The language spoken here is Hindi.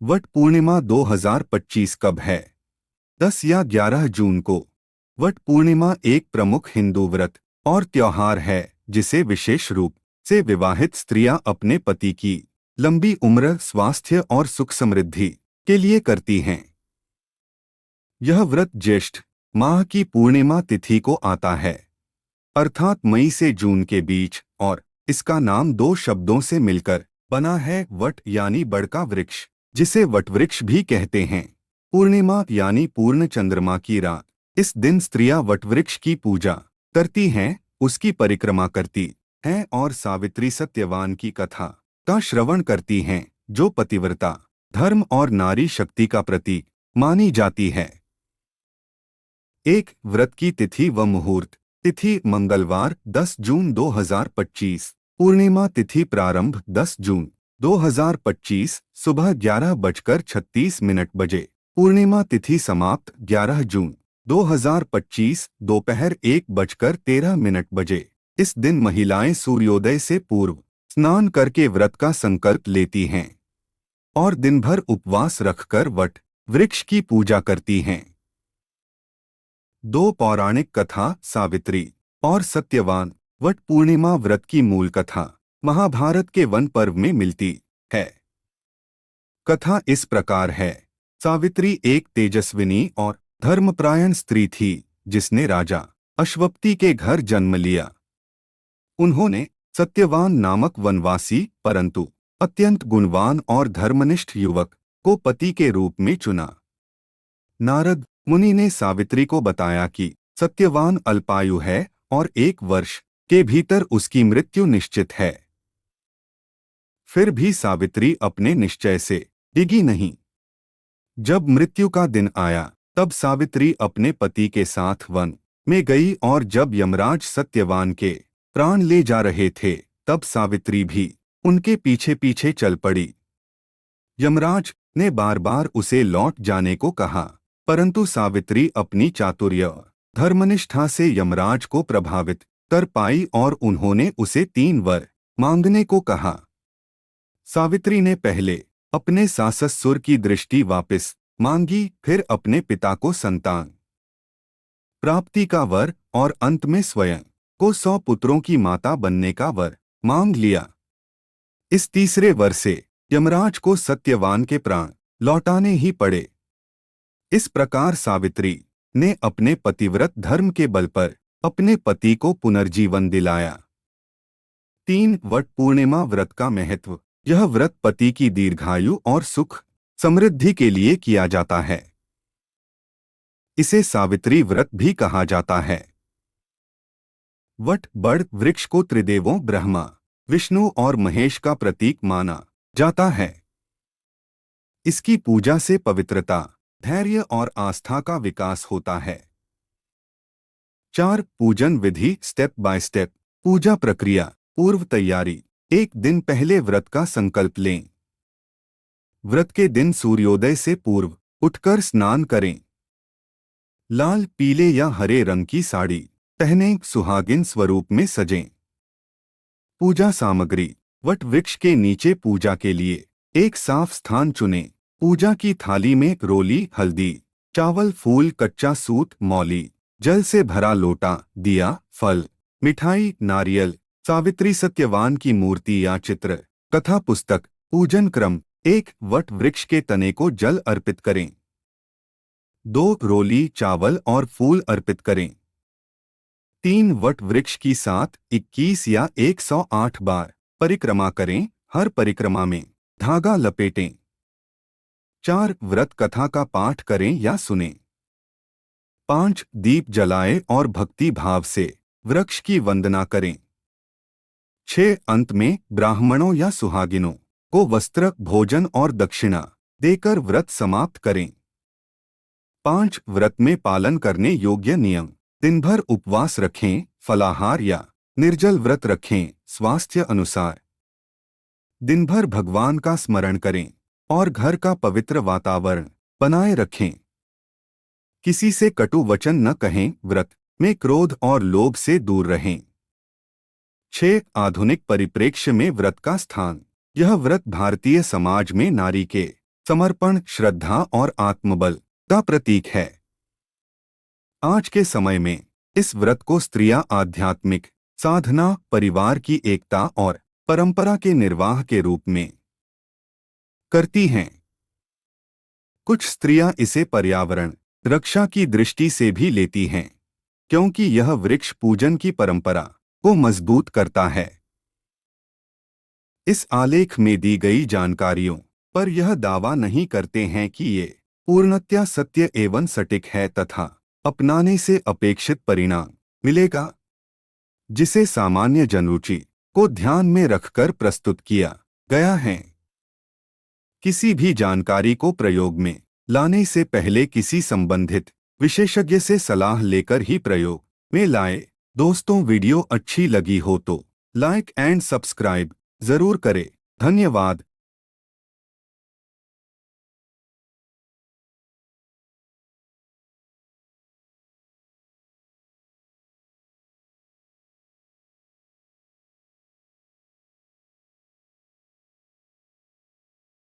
वट पूर्णिमा 2025 कब है? 10 या 11 जून को। वट पूर्णिमा एक प्रमुख हिंदू व्रत और त्योहार है जिसे विशेष रूप से विवाहित स्त्रियां अपने पति की लंबी उम्र, स्वास्थ्य और सुख समृद्धि के लिए करती हैं। यह व्रत ज्येष्ठ माह की पूर्णिमा तिथि को आता है, अर्थात मई से जून के बीच, और इसका नाम दो शब्दों से मिलकर बना है, वट यानी बड़ का वृक्ष, जिसे वटवृक्ष भी कहते हैं। पूर्णिमा यानी पूर्ण चंद्रमा की रात। इस दिन स्त्रियां वटवृक्ष की पूजा करती हैं, उसकी परिक्रमा करती हैं और सावित्री सत्यवान की कथा का श्रवण करती हैं, जो पतिव्रता, धर्म और नारी शक्ति का प्रतीक मानी जाती है। एक व्रत की तिथि व मुहूर्त। तिथि मंगलवार 10 जून 2025। पूर्णिमा तिथि प्रारंभ 10 जून 2025 सुबह 11:36 बजे। पूर्णिमा तिथि समाप्त 11 जून 2025 दोपहर 1:13 बजे। इस दिन महिलाएं सूर्योदय से पूर्व स्नान करके व्रत का संकल्प लेती हैं और दिन भर उपवास रखकर वट वृक्ष की पूजा करती हैं। दो पौराणिक कथा, सावित्री और सत्यवान। वट पूर्णिमा व्रत की मूल कथा महाभारत के वन पर्व में मिलती है। कथा इस प्रकार है। सावित्री एक तेजस्विनी और धर्मपरायण स्त्री थी जिसने राजा अश्वपति के घर जन्म लिया। उन्होंने सत्यवान नामक वनवासी परंतु अत्यंत गुणवान और धर्मनिष्ठ युवक को पति के रूप में चुना। नारद मुनि ने सावित्री को बताया कि सत्यवान अल्पायु है और 1 वर्ष के भीतर उसकी मृत्यु निश्चित है। फिर भी सावित्री अपने निश्चय से डिगी नहीं। जब मृत्यु का दिन आया तब सावित्री अपने पति के साथ वन में गई और जब यमराज सत्यवान के प्राण ले जा रहे थे तब सावित्री भी उनके पीछे पीछे चल पड़ी। यमराज ने बार बार उसे लौट जाने को कहा, परंतु सावित्री अपनी चातुर्य धर्मनिष्ठा से यमराज को प्रभावित कर पाई और उन्होंने उसे 3 वर मांगने को कहा। सावित्री ने पहले अपने साससुर की दृष्टि वापस मांगी, फिर अपने पिता को संतान प्राप्ति का वर और अंत में स्वयं को 100 पुत्रों की माता बनने का वर मांग लिया। इस तीसरे वर से यमराज को सत्यवान के प्राण लौटाने ही पड़े। इस प्रकार सावित्री ने अपने पतिव्रत धर्म के बल पर अपने पति को पुनर्जीवन दिलाया। 3 वट पूर्णिमा व्रत का महत्व। यह व्रत पति की दीर्घायु और सुख समृद्धि के लिए किया जाता है। इसे सावित्री व्रत भी कहा जाता है। वट बड़ वृक्ष को त्रिदेवों ब्रह्मा, विष्णु और महेश का प्रतीक माना जाता है। इसकी पूजा से पवित्रता, धैर्य और आस्था का विकास होता है। 4 पूजन विधि। स्टेप बाय स्टेप पूजा प्रक्रिया। पूर्व तैयारी। 1 दिन पहले व्रत का संकल्प लें। व्रत के दिन सूर्योदय से पूर्व उठकर स्नान करें। लाल, पीले या हरे रंग की साड़ी पहनें, सुहागिन स्वरूप में सजें। पूजा सामग्री। वट वृक्ष के नीचे पूजा के लिए एक साफ स्थान चुनें। पूजा की थाली में रोली, हल्दी, चावल, फूल, कच्चा सूत, मौली, जल से भरा लोटा, दिया, फल, मिठाई, नारियल, सावित्री सत्यवान की मूर्ति या चित्र, कथा पुस्तक। पूजन क्रम। 1 वट वृक्ष के तने को जल अर्पित करें। 2 रोली, चावल और फूल अर्पित करें। 3 वट वृक्ष की साथ 21 या 108 बार परिक्रमा करें। हर परिक्रमा में धागा लपेटें। 4 व्रत कथा का पाठ करें या सुनें। 5 दीप जलाएं और भक्ति भाव से वृक्ष की वंदना करें। 6 अंत में ब्राह्मणों या सुहागिनों को वस्त्र, भोजन और दक्षिणा देकर व्रत समाप्त करें। 5 व्रत में पालन करने योग्य नियम। दिन भर उपवास रखें, फलाहार या निर्जल व्रत रखें स्वास्थ्य अनुसार। दिन भर भगवान का स्मरण करें और घर का पवित्र वातावरण बनाए रखें। किसी से कटु वचन न कहें। व्रत में क्रोध और लोभ से दूर रहें। 6 आधुनिक परिप्रेक्ष्य में व्रत का स्थान। यह व्रत भारतीय समाज में नारी के समर्पण, श्रद्धा और आत्मबल का प्रतीक है। आज के समय में इस व्रत को स्त्रियां आध्यात्मिक साधना, परिवार की एकता और परंपरा के निर्वाह के रूप में करती हैं। कुछ स्त्रियां इसे पर्यावरण रक्षा की दृष्टि से भी लेती हैं, क्योंकि यह वृक्ष पूजन की परंपरा को मजबूत करता है। इस आलेख में दी गई जानकारियों पर यह दावा नहीं करते हैं कि ये पूर्णतया सत्य एवं सटीक है तथा अपनाने से अपेक्षित परिणाम मिलेगा, जिसे सामान्य जनरुचि को ध्यान में रखकर प्रस्तुत किया गया है। किसी भी जानकारी को प्रयोग में लाने से पहले किसी संबंधित विशेषज्ञ से सलाह लेकर ही प्रयोग में लाएं। दोस्तों, वीडियो अच्छी लगी हो तो लाइक एंड सब्सक्राइब जरूर करें। धन्यवाद।